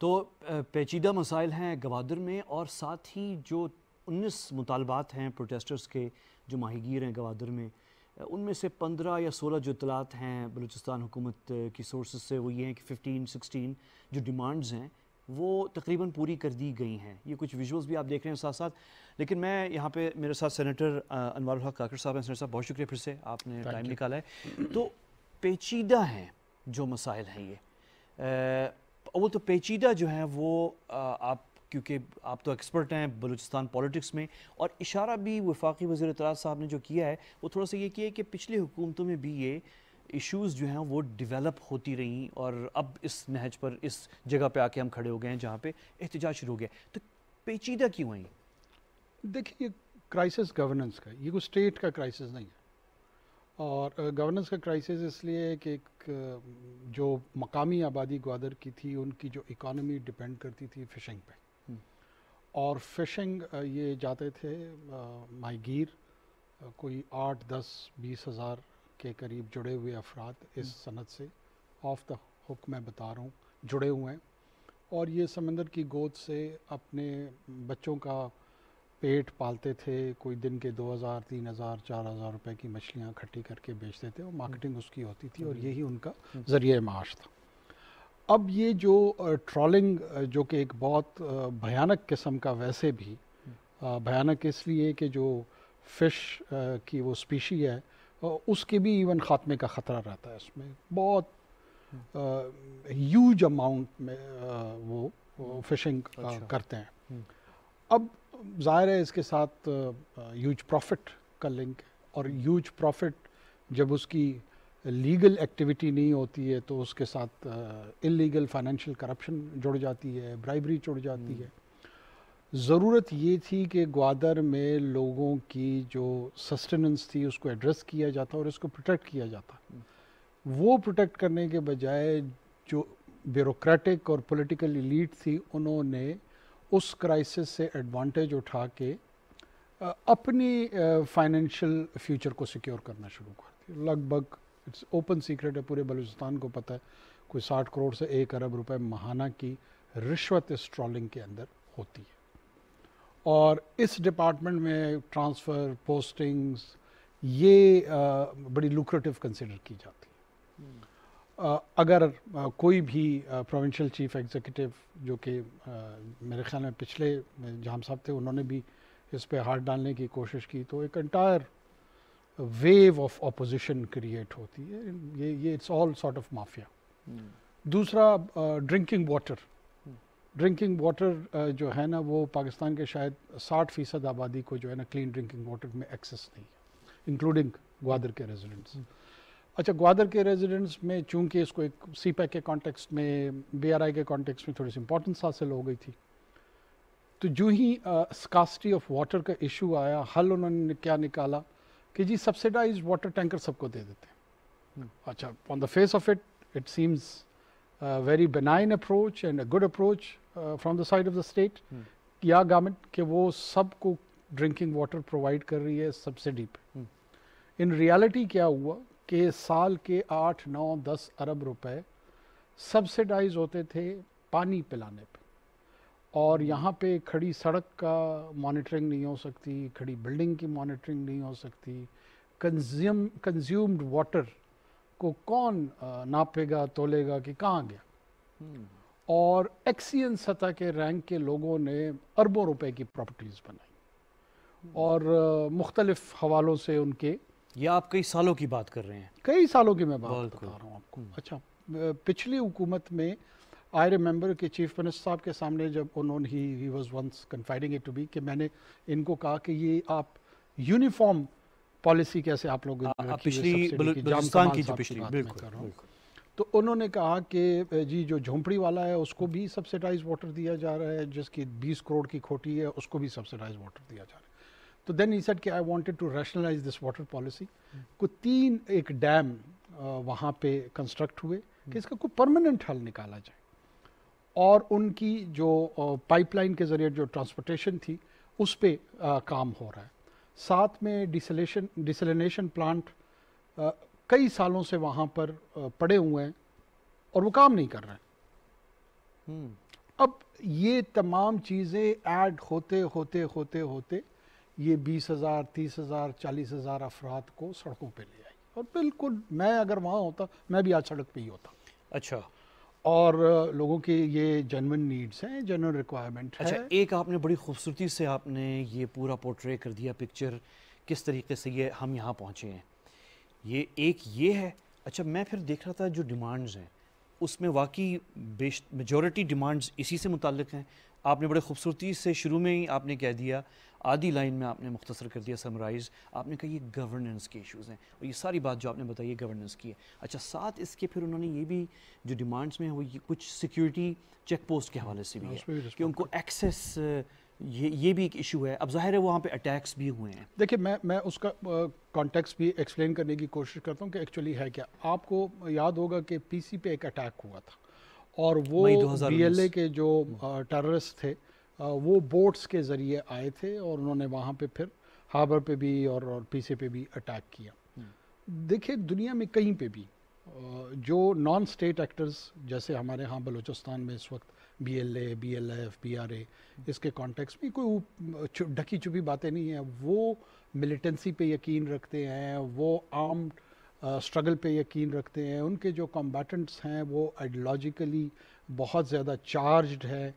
تو پیچیدہ مسائل ہیں گوادر میں، اور ساتھ ہی جو 19 مطالبات ہیں پروٹیسٹرز کے جو ماہی گیر ہیں گوادر میں، ان میں سے 15 یا 16 جو اطلاعات ہیں بلوچستان حکومت کی سورسز سے، وہ یہ ہیں کہ 15-16 جو ڈیمانڈز ہیں وہ تقریباً پوری کر دی گئی ہیں. یہ کچھ ویژولز بھی آپ دیکھ رہے ہیں ساتھ ساتھ. لیکن میں یہاں پہ میرے ساتھ سینیٹر انوار الحق کاکڑ صاحب ہیں. سینیٹر صاحب بہت شکریہ پھر سے، آپ نے ٹائم نکالا ہے. تو پیچیدہ ہیں جو مسائل ہیں یہ، وہ تو پیچیدہ جو ہیں وہ آپ، کیونکہ آپ تو ایکسپرٹ ہیں بلوچستان پولیٹکس میں، اور اشارہ بھی وفاقی وزیر اطلاعات صاحب نے جو کیا ہے وہ تھوڑا سا یہ کیا ہے کہ پچھلی حکومتوں میں بھی یہ ایشوز جو ہیں وہ ڈیولپ ہوتی رہیں، اور اب اس نہج پر، اس جگہ پہ آ کے ہم کھڑے ہو گئے ہیں جہاں پہ احتجاج شروع ہو گیا. تو پیچیدہ کیوں ہیں؟ دیکھیے، کرائسس گورننس کا، یہ کوئی اسٹیٹ کا کرائسس نہیں ہے، اور گورننس کا کرائسس اس لیے ہے کہ ایک جو مقامی آبادی گوادر کی تھی، ان کی جو اکانومی ڈپینڈ کرتی تھی فشنگ پہ، اور فشنگ یہ جاتے تھے ماہی گیر، کوئی 8-10-20 ہزار کے قریب جڑے ہوئے افراد اس صنعت سے آف دا ہک میں بتا رہا ہوں جڑے ہوئے ہیں، اور یہ سمندر کی گود سے اپنے بچوں کا پیٹ پالتے تھے. کوئی دن کے 2000 3000 4000 روپے کی مچھلیاں کھٹی کر کے بیچتے تھے، اور مارکیٹنگ اس کی ہوتی تھی، اور یہی ان کا ذریعہ معاش تھا. اب یہ جو ٹرالنگ، جو کہ ایک بہت بھیانک قسم کا، ویسے بھی بھیانک اس لیے کہ جو فش کی وہ اسپیشی ہے اس کے بھی ایون خاتمے کا خطرہ رہتا ہے. اس میں بہت ہیوج اماؤنٹ میں وہ فشنگ کرتے ہیں. اب ظاہر ہے اس کے ساتھ ہیوج پروفٹ کا لنک ہے، اور ہیوج پروفٹ جب اس کی لیگل ایکٹیویٹی نہیں ہوتی ہے تو اس کے ساتھ انلیگل فائنینشیل کرپشن جڑ جاتی ہے، برائبری جڑ جاتی ہے. ضرورت یہ تھی کہ گوادر میں لوگوں کی جو سسٹیننس تھی اس کو ایڈریس کیا جاتا اور اس کو پروٹیکٹ کیا جاتا. وہ پروٹیکٹ کرنے کے بجائے جو بیوروکریٹک اور پولیٹیکل ایلیٹ تھی، انہوں نے اس کرائسس سے ایڈوانٹیج اٹھا کے اپنی فائنینشیل فیوچر کو سیکیور کرنا شروع کر دیا. لگ بھگ اٹس اوپن سیکرٹ ہے، پورے بلوچستان کو پتہ ہے، کوئی 60 کروڑ سے 1 ارب روپے ماہانہ کی رشوت اس ٹرالنگ کے اندر ہوتی ہے. اور اس ڈپارٹمنٹ میں ٹرانسفر، پوسٹنگز، یہ بڑی لوکریٹو کنسیڈر کی جاتی ہے. اگر کوئی بھی پروونشل چیف ایگزیکٹو، جو کہ میرے خیال میں پچھلے جہاں صاحب تھے، انہوں نے بھی اس پہ ہاتھ ڈالنے کی کوشش کی، تو ایک entire view of opposition create ہوتی ہے. یہ it's all sort of mafia. دوسرا ڈرنکنگ واٹر جو ہے نا، وہ پاکستان کے شاید 60% آبادی کو جو ہے نا کلین ڈرنکنگ واٹر میں ایکسیس نہیں ہے، انکلوڈنگ گوادر کے ریزیڈنٹس. اچھا، گوادر کے ریزیڈنٹس میں چونکہ اس کو ایک سی پیک کے کانٹیکسٹ میں، بی آر آئی کے کانٹیکسٹ میں تھوڑی سی امپورٹنس حاصل ہو گئی تھی، تو جو ہی اسکاسٹی آف واٹر کا ایشو آیا، حل انہوں نے کیا نکالا کہ جی سبسیڈائزڈ واٹر ٹینکر سب کو دے دیتے ہیں. اچھا، on the face of it seems very benign approach and a good approach from the side of the state یا گورنمنٹ کہ وہ سب کو ڈرنکنگ واٹر پرووائڈ کر رہی ہے سبسڈی پہ. ان ریالٹی کیا ہوا کہ سال کے 8-9-10 ارب روپے سبسڈائز ہوتے تھے پانی پلانے پہ، اور یہاں پہ کھڑی سڑک کا مانیٹرنگ نہیں ہو سکتی، کھڑی بلڈنگ کی مانیٹرنگ نہیں ہو سکتی، کنزیومڈ واٹر کو کون ناپے گا، تولے گا کہ کہاں گیا. اور ایکسین سطح کے رینک کے لوگوں نے اربوں روپے کی پراپرٹیز بنائی، اور مختلف حوالوں سے ان کے، یہ آپ کئی سالوں کی بات کر رہے ہیں، کئی سالوں کی میں بات بتا رہا ہوں آپ کو. اچھا، پچھلی حکومت میں آئی ریممبر کہ چیف منسٹر صاحب کے سامنے جب انہوں نے he was once confiding it to be کہ میں نے ان کو کہا کہ یہ آپ یونیفارم پالیسی کیسے آپ لوگ پچھلی بلوچستان کی جو پچھلی، بالکل، تو انہوں نے کہا کہ جی جو جھونپڑی والا ہے اس کو بھی سبسڈائز واٹر دیا جا رہا ہے، جس کی 20 کروڑ کی کھوٹی ہے اس کو بھی سبسڈائز واٹر دیا جا رہا ہے. تو دین ہی سیڈ کہ I wanted to rationalise this water policy. کوئی 3 ایک ڈیم وہاں پہ کنسٹرکٹ ہوئے کہ اس کا کوئی پرماننٹ حل نکالا جائے، اور ان کی جو پائپ لائن کے ذریعے جو ٹرانسپورٹیشن تھی اس پہ کام ہو رہا ہے. ساتھ میں ڈیسلینیشن پلانٹ کئی سالوں سے وہاں پر پڑے ہوئے ہیں اور وہ کام نہیں کر رہے ہیں. اب یہ تمام چیزیں ایڈ ہوتے ہوتے ہوتے ہوتے یہ 20,000 30,000 40,000 افراد کو سڑکوں پہ لے آئی. اور بالکل میں اگر وہاں ہوتا میں بھی آج سڑک پہ ہی ہوتا. اچھا. اور لوگوں کی یہ جنون نیڈز ہیں, جنون ریکوائرمنٹ ہے. اچھا, ایک آپ نے بڑی خوبصورتی سے آپ نے یہ پورا پورٹرے کر دیا پکچر, کس طریقے سے یہ ہم یہاں پہنچے ہیں. یہ ایک یہ ہے. اچھا, میں پھر دیکھ رہا تھا جو ڈیمانڈز ہیں اس میں واقعی میجورٹی ڈیمانڈز اسی سے متعلق ہیں. آپ نے بڑے خوبصورتی سے شروع میں ہی آپ نے کہہ دیا, آدھی لائن میں آپ نے مختصر کر دیا سمرائز. آپ نے کہا یہ گورننس کے ایشوز ہیں, اور یہ ساری بات جو آپ نے بتائی ہے گورننس کی ہے. اچھا, ساتھ اس کے پھر انہوں نے یہ بھی جو ڈیمانڈز میں ہیں وہ کچھ سیکیورٹی چیک پوسٹ کے حوالے سے بھی ہے کہ ان کو ایکسیس, یہ بھی ایک ایشو ہے. اب ظاہر ہے وہاں پہ اٹیکس بھی ہوئے ہیں. دیکھیں میں اس کا کانٹیکسٹ بھی ایکسپلین کرنے کی کوشش کرتا ہوں کہ ایکچولی ہے کیا. آپ کو یاد ہوگا کہ پی سی پہ ایک اٹیک ہوا تھا, اور وہ بی ایل اے کے جو ٹیررسٹ تھے وہ بوٹس کے ذریعے آئے تھے, اور انہوں نے وہاں پہ پھر ہاربر پہ بھی اور پی سی پہ بھی اٹیک کیا. دیکھیں دنیا میں کہیں پہ بھی جو نان اسٹیٹ ایکٹرز, جیسے ہمارے ہاں بلوچستان میں اس وقت B L A, B L F, B R A, اس کے کانٹیکس میں کوئی ڈھکی چھپی باتیں نہیں ہیں. وہ ملیٹنسی پہ یقین رکھتے ہیں, وہ آرمڈ اسٹرگل پہ یقین رکھتے ہیں. ان کے جو کمبیٹنٹس ہیں وہ آئیڈیالوجیکلی بہت زیادہ چارجڈ ہے.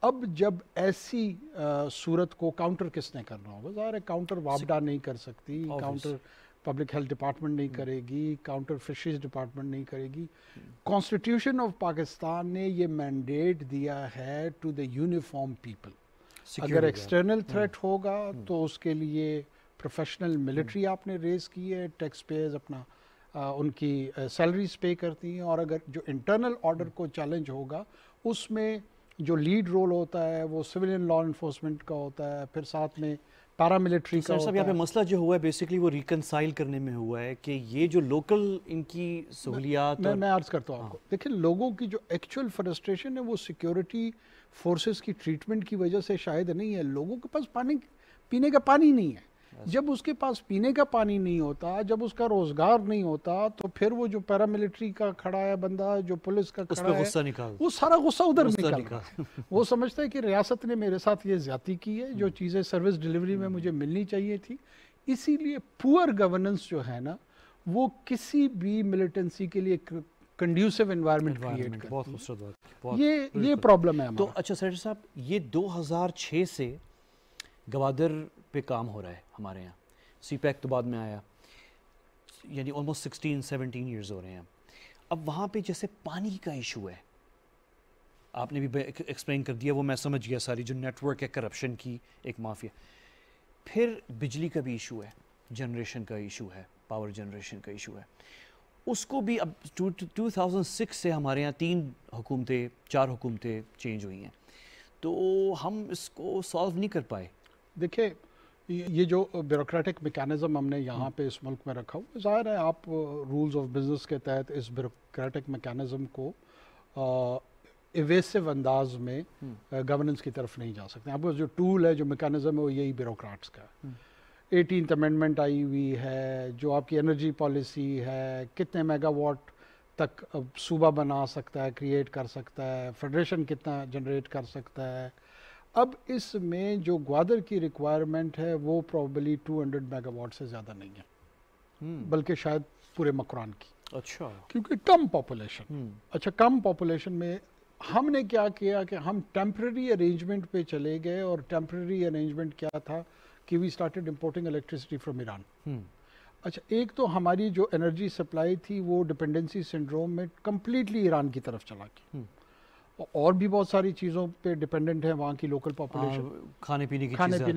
اب جب ایسی صورت کو کاؤنٹر کس نے کرنا ہوگا؟ ظاہر ہے کاؤنٹر وابڈا نہیں کر سکتی, کاؤنٹر پبلک ہیلتھ ڈپارٹمنٹ نہیں کرے گی, کاؤنٹر فشریز ڈپارٹمنٹ نہیں کرے گی. کانسٹیٹیوشن آف پاکستان نے یہ مینڈیٹ دیا ہے ٹو دا یونیفارم پیپل. اگر ایکسٹرنل تھریٹ ہوگا تو اس کے لیے پروفیشنل ملٹری آپ نے ریز کی ہے, ٹیکس پیئرز اپنا ان کی سیلریز پے کرتی ہیں. اور اگر جو انٹرنل آرڈر کو چیلنج ہوگا اس میں جو لیڈ رول ہوتا ہے وہ سویلین لا انفورسمنٹ کا ہوتا ہے, پھر ساتھ میں پیراملٹری کا ہوتا ہے. یہاں پہ مسئلہ جو ہوا ہے بیسکلی وہ ریکنسائل کرنے میں ہوا ہے کہ یہ جو لوکل ان کی سہولیات, میں عرض کرتا ہوں آپ کو. دیکھیں لوگوں کی جو ایکچوئل فرسٹریشن ہے وہ سیکیورٹی فورسز کی ٹریٹمنٹ کی وجہ سے شاید نہیں ہے. لوگوں کے پاس پانی پینے کا پانی نہیں ہے. جب اس کے پاس پینے کا پانی نہیں ہوتا, جب اس کا روزگار نہیں ہوتا, تو پھر وہ جو پیراملٹری کا کھڑا ہے بندہ, جو پولیس کا کھڑا ہے, وہ سارا غصہ ادھر نکل رہا ہے. وہ سمجھتا ہے کہ ریاست نے میرے ساتھ یہ زیادتی کی ہے, جو چیزیں سروس ڈیلیوری میں مجھے ملنی چاہیے تھی. اسی لیے پور گورننس جو ہے نا وہ کسی بھی ملیٹنسی کے لیے کنڈیوسو انوائرمنٹ کریٹ کرتی ہے. یہ پرابلم ہے. تو اچھا سیٹر صاحب, یہ 2006 سے گوادر پہ کام ہو رہا ہے ہمارے یہاں. سی پیک تو بعد میں آیا, یعنی آلموسٹ 16-17 ایئرز ہو رہے ہیں. اب وہاں پہ جیسے پانی کا ایشو ہے, آپ نے بھی ایکسپلین کر دیا, وہ میں سمجھ گیا ساری جو نیٹ ورک ہے کرپشن کی ایک مافیا. پھر بجلی کا بھی ایشو ہے, جنریشن کا ایشو ہے, پاور جنریشن کا ایشو ہے. اس کو بھی اب 2006 سے ہمارے یہاں 4 حکومتیں چینج ہوئی ہیں, تو ہم اس کو سالو نہیں کر پائے. دیکھیں یہ جو بیوروکریٹک میکانزم ہم نے یہاں پہ اس ملک میں رکھا ہوا, ظاہر ہے آپ رولز آف بزنس کے تحت اس بیوروکریٹک میکانزم کو ایویسو انداز میں گورننس کی طرف نہیں جا سکتے. آپ کو جو ٹول ہے, جو میکانزم ہے, وہ یہی بیوروکراٹس کا ہے. 18th امینڈمنٹ آئی ہوئی ہے, جو آپ کی انرجی پالیسی ہے, کتنے میگا واٹ تک صوبہ بنا سکتا ہے, کریٹ کر سکتا ہے, فیڈریشن کتنا جنریٹ کر سکتا ہے. اب اس میں جو گوادر کی ریکوائرمنٹ ہے وہ پروبلی 200 میگا واٹ سے زیادہ نہیں ہے, بلکہ شاید پورے مکران کی. اچھا, کیونکہ کم پاپولیشن. اچھا, کم پاپولیشن میں ہم نے کیا کیا کہ ہم ٹیمپرری ارینجمنٹ پہ چلے گئے, اور ٹیمپرری ارینجمنٹ کیا تھا کہ we started importing electricity from Iran. اچھا, ایک تو ہماری جو انرجی سپلائی تھی وہ ڈپینڈنسی سنڈروم میں کمپلیٹلی ایران کی طرف چلا گئی, اور بھی بہت ساری چیزوں پہ ڈیپینڈنٹ ہے وہاں کی لوکل پاپولیشن. کھانے پینے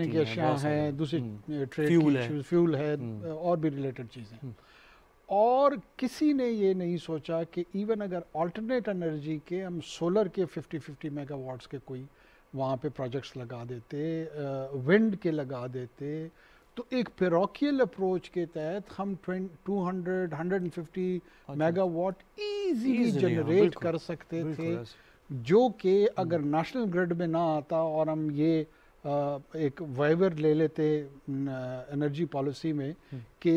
کی اشیاء ہیں, دوسری ٹریڈ کی ایشوز, فیول ہے, اور بھی ریلیٹڈ چیزیں. اور کسی نے یہ نہیں سوچا کہ ایون اگر آلٹرنیٹ انرجی کے ہم سولر کے 50 میگا واٹس کے کوئی وہاں پہ پروجیکٹس لگا دیتے, ونڈ کے لگا دیتے, تو ایک پیروکیل اپروچ کے تحت ہم 200-150 میگا واٹ ایزیلی جنریٹ کر سکتے تھے, جو کہ اگر نیشنل گریڈ میں نہ آتا اور ہم یہ ایک ویور لے لیتے انرجی پالیسی میں کہ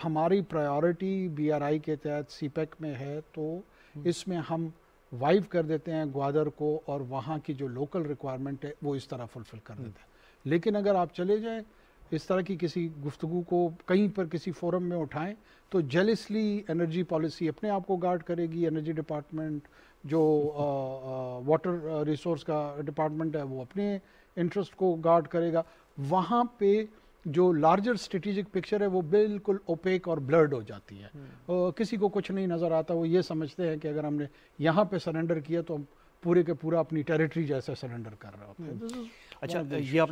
ہماری پرائیورٹی بی آر آئی کے تحت سی پیک میں ہے, تو اس میں ہم وائیو کر دیتے ہیں گوادر کو اور وہاں کی جو لوکل ریکوائرمنٹ ہے وہ اس طرح فلفل کر دیتے ہیں. لیکن اگر آپ چلے جائیں اس طرح کی کسی گفتگو کو کہیں پر کسی فورم میں اٹھائیں تو جیلسلی انرجی پالیسی اپنے آپ کو گارڈ کرے گی, انرجی ڈپارٹمنٹ جو واٹر ریسورس کا ڈپارٹمنٹ ہے وہ اپنے انٹرسٹ کو گارڈ کرے گا. وہاں پہ جو لارجر اسٹریٹجک پکچر ہے وہ بالکل اوپیک اور بلرڈ ہو جاتی ہے. کسی کو کچھ نہیں نظر آتا, وہ یہ سمجھتے ہیں کہ اگر ہم نے یہاں پہ سرنڈر کیا تو ہم پورے کے پورا اپنی ٹیریٹری جیسے سرنڈر کر رہے ہوتے ہیں. اچھا, یہ آپ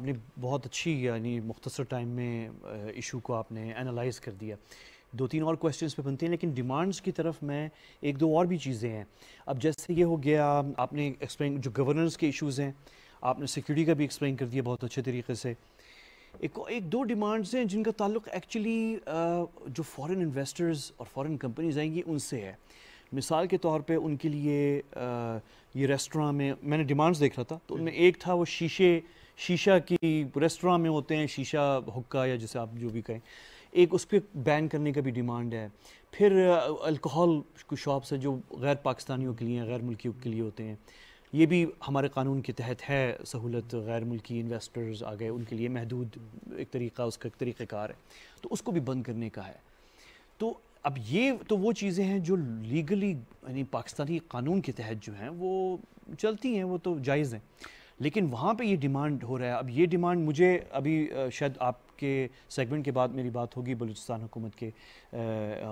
نے بہت اچھی یعنی مختصر ٹائم میں ایشو کو آپ نے انالائز کر دیا. 2-3 اور کویسچنس پہ بنتے ہیں, لیکن ڈیمانڈز کی طرف میں 1-2 اور بھی چیزیں ہیں. اب جیسے یہ ہو گیا, آپ نے ایکسپلین جو گورننس کے ایشوز ہیں, آپ نے سیکیورٹی کا بھی ایکسپلین کر دیا بہت اچھے طریقے سے. 1-2 ڈیمانڈز ہیں جن کا تعلق ایکچولی جو فورن انویسٹرز اور فورن کمپنیز آئیں گی ان سے ہے. مثال کے طور پہ ان کے لیے یہ ریسٹوراں میں نے ڈیمانڈز دیکھ رہا تھا, تو ان میں ایک تھا وہ شیشہ کی ریسٹوراں میں ہوتے ہیں, شیشہ حکا یا جسے آپ جو بھی کہیں, ایک اس پہ بین کرنے کا بھی ڈیمانڈ ہے. پھر الکوہل کو شاپس ہیں جو غیر پاکستانیوں کے لیے, غیر ملکیوں کے لیے ہوتے ہیں, یہ بھی ہمارے قانون کے تحت ہے سہولت. غیر ملکی انویسٹرز آ گئے, ان کے لیے محدود ایک طریقہ, اس کا ایک طریقہ کار ہے, تو اس کو بھی بند کرنے کا ہے. تو اب یہ تو وہ چیزیں ہیں جو لیگلی یعنی پاکستانی قانون کے تحت جو ہیں وہ چلتی ہیں, وہ تو جائز ہیں. لیکن وہاں پہ یہ ڈیمانڈ ہو رہا ہے. اب یہ ڈیمانڈ مجھے ابھی شاید آپ کے سیگمنٹ کے بعد میری بات ہوگی بلوچستان حکومت کے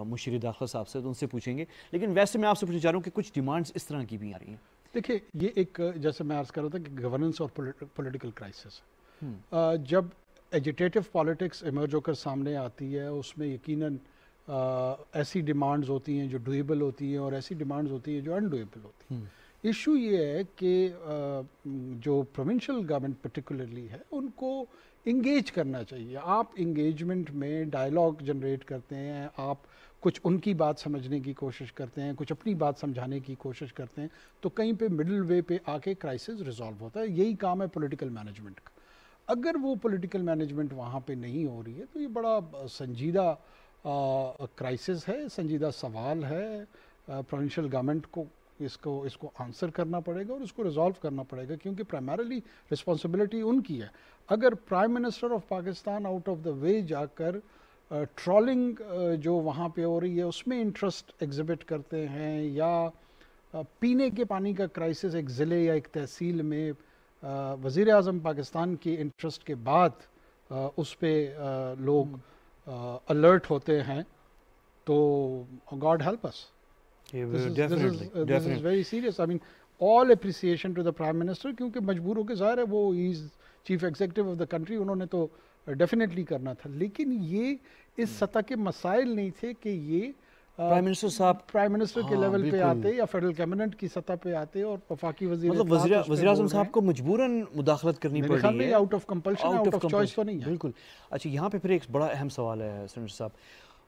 مشیر داخلہ صاحب سے, تو ان سے پوچھیں گے. لیکن ویسے میں آپ سے پوچھنا چاہ رہا ہوں کہ کچھ ڈیمانڈز اس طرح کی بھی آ رہی ہیں. دیکھیے, یہ ایک جیسے میں عرض کر رہا تھا کہ گورننس اور پولیٹیکل کرائسس, جب ایجیٹیٹو پالیٹکس ایمرج ہو کر سامنے آتی ہے, اس میں یقیناً ایسی ڈیمانڈز ہوتی ہیں جو ڈویبل ہوتی ہیں اور ایسی ڈیمانڈز ہوتی ہیں جو انڈویبل ہوتی ہیں. ایشو یہ ہے کہ جو پروونشل گورنمنٹ پرٹیکولرلی ہے ان کو انگیج کرنا چاہیے. آپ انگیجمنٹ میں ڈائلاگ جنریٹ کرتے ہیں, آپ کچھ ان کی بات سمجھنے کی کوشش کرتے ہیں, کچھ اپنی بات سمجھانے کی کوشش کرتے ہیں, تو کہیں پہ مڈل وے پہ آ کے کرائسس ریزالو ہوتا ہے. یہی کام ہے پولیٹیکل مینجمنٹ کا. اگر وہ پولیٹیکل مینجمنٹ وہاں پہ نہیں ہو رہی ہے تو یہ بڑا سنجیدہ کرائسس ہے, سنجیدہ سوال ہے. پروونشل گورنمنٹ کو اس کو آنسر کرنا پڑے گا اور اس کو ریزالو کرنا پڑے گا, کیونکہ پرائمریلی رسپانسبلٹی ان کی ہے. اگر prime minister of Pakistan out of the way جا کر ٹرولنگ جو وہاں پہ ہو رہی ہے اس میں انٹرسٹ ایگزبٹ کرتے ہیں, یا پینے کے پانی کا کرائسس ایک ضلع یا ایک تحصیل میں وزیر اعظم پاکستان کی انٹرسٹ کے بعد اس پہ لوگ الرٹ ہوتے ہیں, تو God help us. This is very serious. I mean, all appreciation to the Prime Minister, کیونکہ مجبور ہو کے ظاہر ہے وہ is chief executive of the country, انہوں نے تو ڈیفینیٹلی کرنا تھا. لیکن یہ اس سطح کے مسائل نہیں تھے کہ یہ پرائم منسٹر صاحب پرائم منسٹر کے لیول پہ آتے یا فیڈرل کیبنٹ کی سطح پہ آتے اور وفاقی مطلب وزیر اعظم صاحب کو مجبوراً مداخلت کرنی پڑ رہی ہے. Out of compulsion, out of choice تو نہیں ہے. بالکل. اچھا, یہاں پہ پھر ایک بڑا اہم سوال ہے سینیٹر صاحب,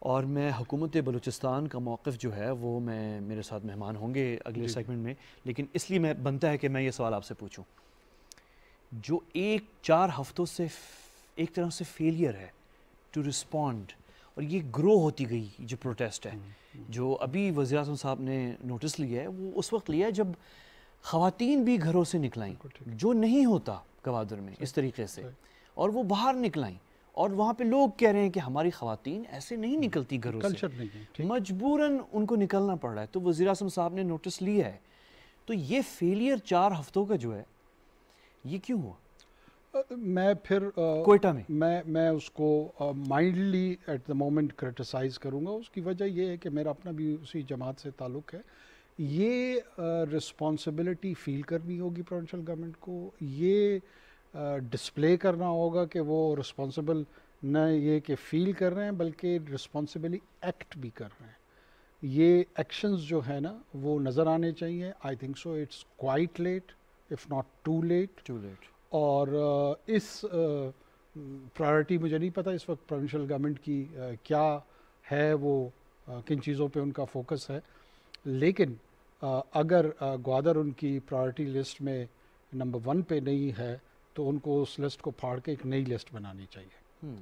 اور میں حکومت بلوچستان کا موقف جو ہے وہ میرے ساتھ مہمان ہوں گے اگلے سیگمنٹ میں, لیکن اس لیے میں بنتا ہے کہ میں یہ سوال آپ سے پوچھوں. جو 4 ہفتوں سے ایک طرح سے فیلئر ہے ٹو رسپونڈ, اور یہ گرو ہوتی گئی جو پروٹیسٹ ہے, جو ابھی وزیر اعظم صاحب نے نوٹس لیا ہے, وہ اس وقت لیا ہے جب خواتین بھی گھروں سے نکلائیں, جو نہیں ہوتا گوادر میں اس طریقے سے, اور وہ باہر نکلائیں, اور وہاں پہ لوگ کہہ رہے ہیں کہ ہماری خواتین ایسے نہیں نکلتی گھروں سے, مجبوراً ان کو نکلنا پڑ رہا ہے. تو وزیر اعظم صاحب نے نوٹس لیا ہے, تو یہ فیلئر 4 ہفتوں کا جو ہے یہ کیوں ہوا؟ میں پھر کوئٹہ میں اس کو mildly at the moment criticise کروں گا. اس کی وجہ یہ ہے کہ میرا اپنا بھی اسی جماعت سے تعلق ہے. یہ رسپانسبلٹی فیل کرنی ہوگی پروونشل گورنمنٹ کو, یہ ڈسپلے کرنا ہوگا کہ وہ رسپانسبل نہ یہ کہ فیل کر رہے ہیں بلکہ رسپانسبلی ایکٹ بھی کر رہے ہیں. یہ ایکشنز جو ہے نا وہ نظر آنے چاہیے. I think so it's quite late if not too late. اور اس پرائرٹی مجھے نہیں پتہ اس وقت پروونشل گورنمنٹ کی کیا ہے, وہ کن چیزوں پہ ان کا فوکس ہے, لیکن اگر گوادر ان کی پرائرٹی لسٹ میں نمبر 1 پہ نہیں ہے تو ان کو اس لسٹ کو پھاڑ کے ایک نئی لسٹ بنانی چاہیے.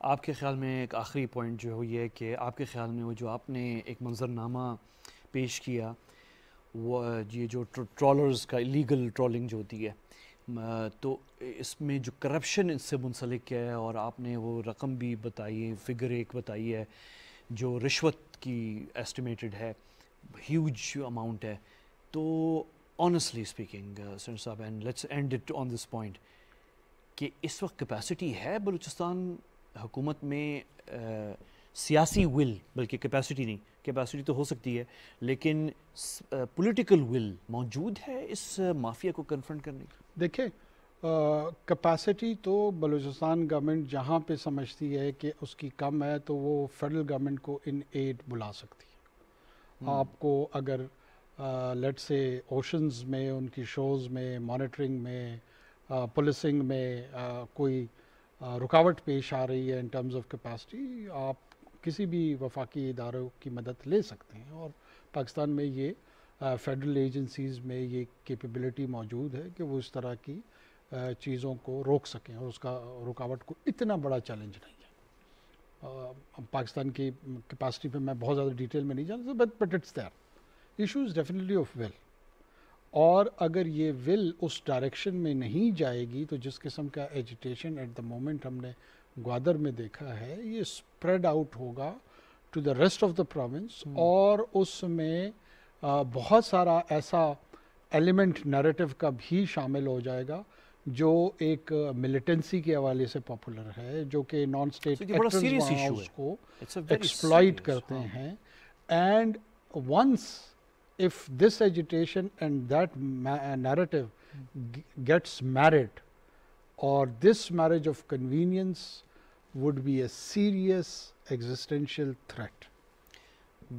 آپ کے خیال میں ایک آخری پوائنٹ جو ہے یہ کہ آپ کے خیال میں وہ جو آپ نے ایک منظرنامہ پیش کیا وہ یہ جو ٹرالرز کا لیگل ٹرالنگ جو ہوتی ہے تو اس میں جو کرپشن اس سے منسلک ہے، اور آپ نے وہ رقم بھی بتائی، فگر ایک بتائی ہے جو رشوت کی ایسٹیمیٹڈ ہے، ہیوج اماؤنٹ ہے. تو آنیسٹلی اسپیکنگ سینٹر صاحب، and let's and it on this point, کہ اس وقت کیپیسٹی ہے بلوچستان حکومت میں سیاسی ول، بلکہ کیپیسٹی نہیں، کیپیسٹی تو ہو سکتی ہے لیکن پولیٹیکل ول موجود ہے اس مافیا کو کنفرنٹ کرنے کی؟ دیکھیں کیپیسٹی تو بلوچستان گورنمنٹ جہاں پہ سمجھتی ہے کہ اس کی کم ہے تو وہ فیڈرل گورنمنٹ کو ان ایڈ بلا سکتی ہے. آپ کو اگر لیٹ سے اوشنز میں، ان کی شوز میں، مانیٹرنگ میں، پولیسنگ میں کوئی رکاوٹ پیش آ رہی ہے ان ٹرمز آف کیپیسٹی، آپ کسی بھی وفاقی اداروں کی مدد لے سکتے ہیں، اور پاکستان میں یہ فیڈرل ایجنسیز میں یہ کیپیبلٹی موجود ہے کہ وہ اس طرح کی چیزوں کو روک سکیں، اور اس کا رکاوٹ کو اتنا بڑا چیلنج نہیں ہے. پاکستان کی کیپیسٹی پہ میں بہت زیادہ ڈیٹیل میں نہیں جانتا، but it's there. Issue is definitely of will, اور اگر یہ ول اس ڈائریکشن میں نہیں جائے گی تو جس قسم کا ایجیٹیشن ایٹ دا مومنٹ ہم نے گوادر میں دیکھا ہے، یہ اسپریڈ آؤٹ ہوگا to the rest of the province, اور اس میں بہت سارا ایسا ایلیمنٹ نیریٹو کا بھی شامل ہو جائے گا جو ایک ملیٹنسی کے حوالے سے پاپولر ہے، جو کہ نان اسٹیٹ ایکٹرز وہاں اس کو ایکسپلائٹ کرتے ہیں. And once if this agitation and that narrative gets married, or this marriage of convenience would be a serious existential threat.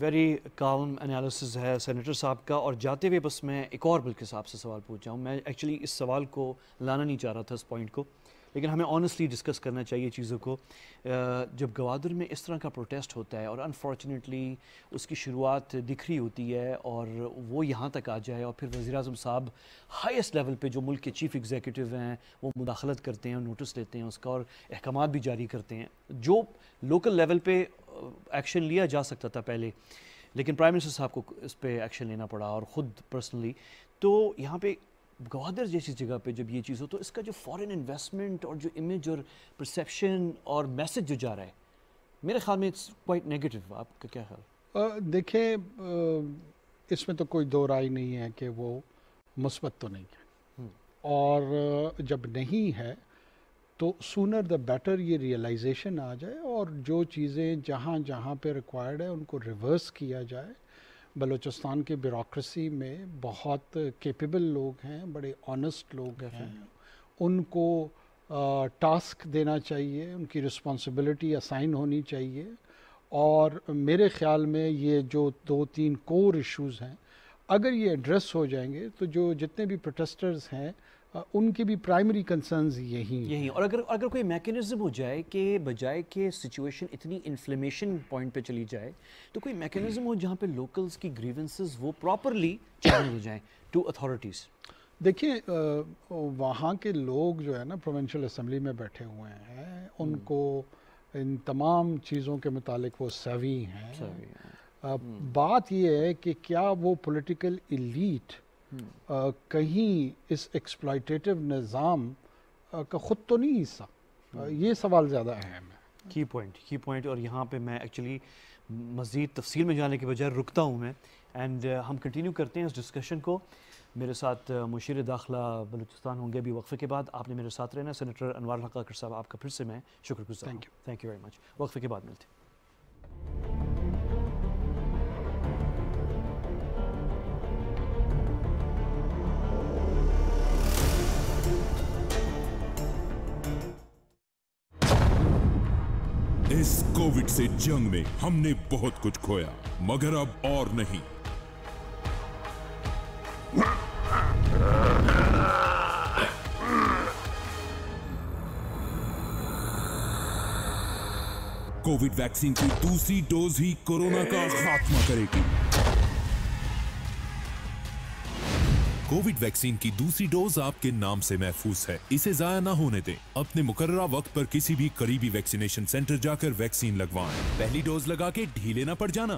Very column analysis ہے سینیٹر صاحب کا. اور جاتے ہوئے بس میں ایک اور بلکہ صاحب سے سوال پوچھ جاؤں. میں ایکچولی اس سوال کو لانا نہیں چاہ رہا تھا اس پوائنٹ کو، لیکن ہمیں آنیسٹلی ڈسکس کرنا چاہیے چیزوں کو. جب گوادر میں اس طرح کا پروٹیسٹ ہوتا ہے اور انفارچونیٹلی اس کی شروعات دکھ رہی ہوتی ہے اور وہ یہاں تک آ جائے، اور پھر وزیر اعظم صاحب ہائیسٹ لیول پہ جو ملک کے چیف ایگزیکٹو ہیں وہ مداخلت کرتے ہیں، نوٹس لیتے ہیں اس کا اور احکامات بھی جاری کرتے ہیں، جو لوکل لیول پہ ایکشن لیا جا سکتا تھا پہلے، لیکن پرائم منسٹر صاحب کو اس پہ ایکشن لینا پڑا اور خود پرسنلی. تو یہاں پہ گوادر جیسی جگہ پہ جب یہ چیز ہو تو اس کا جو فارن انویسٹمنٹ اور جو امیج اور پرسیپشن اور میسج جو جا رہا ہے، میرے خیال میں اٹس کوائٹ نیگیٹو. آپ کا کیا خیال؟ دیکھیں اس میں تو کوئی دو رائے نہیں ہے کہ وہ مثبت تو نہیں ہے، اور جب نہیں ہے تو سونر دا بیٹر یہ ریئلائزیشن آ جائے اور جو چیزیں جہاں جہاں پہ ریکوائرڈ ہے ان کو ریورس کیا جائے. بلوچستان کے بیوروکریسی میں بہت کیپیبل لوگ ہیں، بڑے آنیسٹ لوگ ہیں، ان کو ٹاسک دینا چاہیے، ان کی رسپانسبلٹی اسائن ہونی چاہیے. اور میرے خیال میں یہ جو 2-3 کور ایشوز ہیں اگر یہ ایڈریس ہو جائیں گے تو جو جتنے بھی پروٹیسٹرز ہیں ان کی بھی پرائمری کنسرنز یہی. اور اگر کوئی میکینزم ہو جائے کہ بجائے کہ سچویشن اتنی انفلیمیشن پوائنٹ پہ چلی جائے تو کوئی میکینزم ہو جہاں پہ لوکلز کی گریونسز وہ پراپرلی چینل ہو جائیں ٹو اتھارٹیز. دیکھیں وہاں کے لوگ جو ہے نا پروونشل اسمبلی میں بیٹھے ہوئے ہیں، ان کو ان تمام چیزوں کے متعلق وہ سیوی ہیں. بات یہ ہے کہ کیا وہ پولیٹیکل ایلیٹ کہیں اس ایکسپلائٹیٹو نظام کا خود تو نہیں حصہ؟ یہ سوال زیادہ اہم ہے. کی پوائنٹ. اور یہاں پہ میں ایکچولی مزید تفصیل میں جانے کے بجائے رکتا ہوں میں، اینڈ ہم کنٹینیو کرتے ہیں اس ڈسکشن کو. میرے ساتھ مشیر داخلہ بلوچستان ہوں گے ابھی وقفے کے بعد. آپ نے میرے ساتھ رہنا. سینیٹر انوار الحق کاکڑ صاحب آپ کا پھر سے میں شکر گزار ہوں. Thank you very much. وقفے کے بعد ملتے ہیں. اس کووڈ سے جنگ میں ہم نے بہت کچھ کھویا مگر اب اور نہیں. کووڈ ویکسین کی دوسری ڈوز ہی کورونا کا خاتمہ کرے گی. کووڈ ویکسین کی دوسری ڈوز آپ کے نام سے محفوظ ہے. اسے ضائع نہ ہونے دیں. اپنے مقررہ وقت پر کسی بھی قریبی ویکسینیشن سینٹر جا کر ویکسین لگوائیں. پہلی ڈوز لگا کے ڈھیلے نہ پڑ جانا.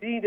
3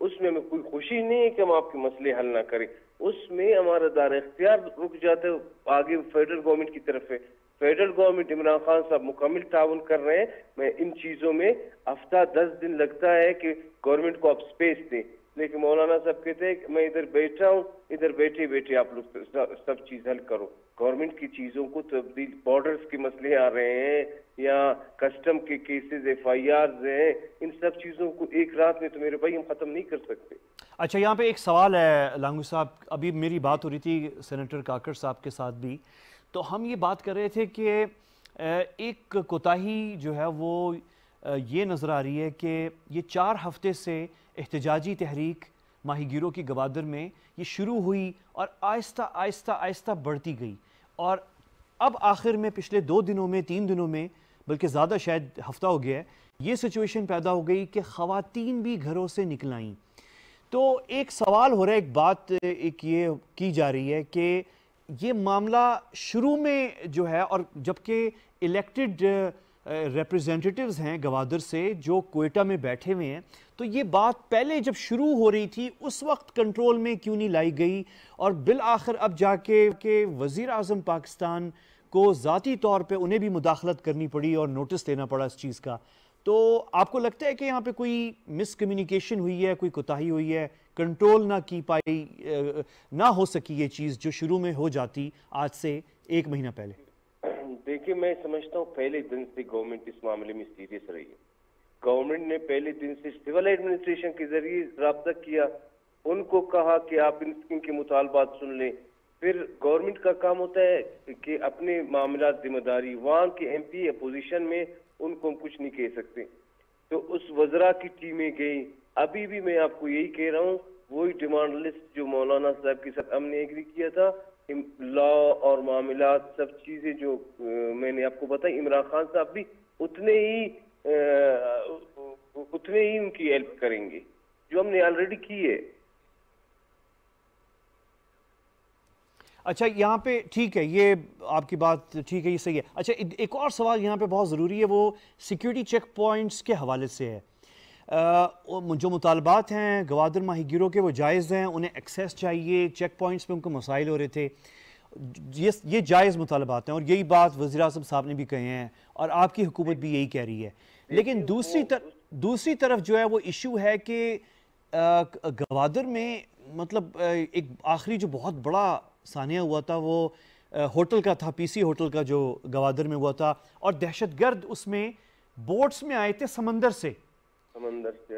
اس میں ہمیں کوئی خوشی نہیں ہے کہ ہم آپ کے مسئلے حل نہ کریں. اس میں ہمارا دار اختیار رک جاتا ہے. آگے فیڈرل گورنمنٹ کی طرف ہے. فیڈرل گورنمنٹ عمران خان صاحب مکمل تعاون کر رہے ہیں. میں ان چیزوں میں ہفتہ 10 دن لگتا ہے کہ گورنمنٹ کو آپ سپیس دیں, لیکن مولانا صاحب کہتے ہیں کہ میں ادھر بیٹھا ہوں, ادھر بیٹھے بیٹھے آپ لوگ سب چیز حل کرو. گورنمنٹ کی چیزوں کو تبدیل, بارڈرز کے مسئلے آ رہے ہیں یا کسٹم کے کیسز, FIRs ہیں, ان سب چیزوں کو ایک رات میں تو میرے بھائی ہم ختم نہیں کر سکتے. اچھا, یہاں پہ ایک سوال ہے لانگو صاحب, ابھی میری بات ہو رہی تھی سینیٹر کاکڑ صاحب کے ساتھ بھی, تو ہم یہ بات کر رہے تھے کہ ایک کوتاہی جو ہے وہ یہ نظر آ رہی ہے کہ یہ 4 ہفتے سے احتجاجی تحریک ماہی گیروں کی گوادر میں یہ شروع ہوئی اور آہستہ آہستہ آہستہ بڑھتی گئی, اور اب آخر میں پچھلے 2 دنوں میں 3 دنوں میں, بلکہ زیادہ شاید ہفتہ ہو گیا ہے, یہ سچویشن پیدا ہو گئی کہ خواتین بھی گھروں سے نکل آئیں. تو ایک سوال ہو رہا ہے, ایک بات ایک یہ کی جا رہی ہے کہ یہ معاملہ شروع میں جو ہے, اور جبکہ الیکٹڈ ریپریزنٹیٹیوز ہیں گوادر سے جو کوئٹہ میں بیٹھے ہوئے ہیں, تو یہ بات پہلے جب شروع ہو رہی تھی اس وقت کنٹرول میں کیوں نہیں لائی گئی, اور بالآخر اب جا کے وزیر اعظم پاکستان کو ذاتی طور پہ انہیں بھی مداخلت کرنی پڑی اور نوٹس دینا پڑا اس چیز کا. تو آپ کو لگتا ہے کہ یہاں پہ کوئی مس کمیونیکیشن ہوئی ہے, کوئی کوتاہی ہوئی ہے, کنٹرول نہ کی پائی, نہ ہو سکی یہ چیز جو شروع میں ہو جاتی آج سے 1 مہینہ پہلے؟ دیکھیے, میں سمجھتا ہوں پہلے دن سے گورنمنٹ اس معاملے میں سیریس رہی ہے. گورنمنٹ نے پہلے دن سے سول ایڈمنسٹریشن کے ذریعے رابطہ کیا, ان کو کہا کہ آپ ان کے مطالبات سن لیں. پھر گورنمنٹ کا کام ہوتا ہے کہ اپنے معاملات ذمہ داری, وہاں کے MP اپوزیشن میں ان کو ہم کچھ نہیں کہہ سکتے. تو اس وزراء کی ٹیمیں گئی. ابھی بھی میں آپ کو یہی کہہ رہا ہوں, وہی ڈیمانڈ لسٹ جو مولانا صاحب کے ساتھ ہم نے ایگری کیا تھا, لا اور معاملات سب چیزیں جو میں نے آپ کو بتائی, عمران خان صاحب بھی اتنے ہی ان کی ہیلپ کریں گے جو ہم نے آلریڈی کی ہے. اچھا, یہاں پہ ٹھیک ہے, یہ آپ کی بات ٹھیک ہے, یہ صحیح ہے. اچھا, ایک اور سوال یہاں پہ بہت ضروری ہے, وہ سیکیورٹی چیک پوائنٹس کے حوالے سے ہے. جو مطالبات ہیں گوادر ماہی گیروں کے وہ جائز ہیں, انہیں ایکسیس چاہیے, چیک پوائنٹس پہ ان کو مسائل ہو رہے تھے, یہ جائز مطالبات ہیں, اور یہی بات وزیر اعظم صاحب نے بھی کہے ہیں, اور آپ کی حکومت بھی یہی کہہ رہی ہے. لیکن دوسری طرف جو ہے وہ ایشو ہے کہ گوادر میں مطلب ایک آخری جو بہت بڑا ثانیہ ہوا تھا وہ ہوٹل کا تھا, PC ہوٹل کا, جو گوادر میں ہوا تھا, اور دہشت گرد اس میں بوٹس میں آئے تھے سمندر سے,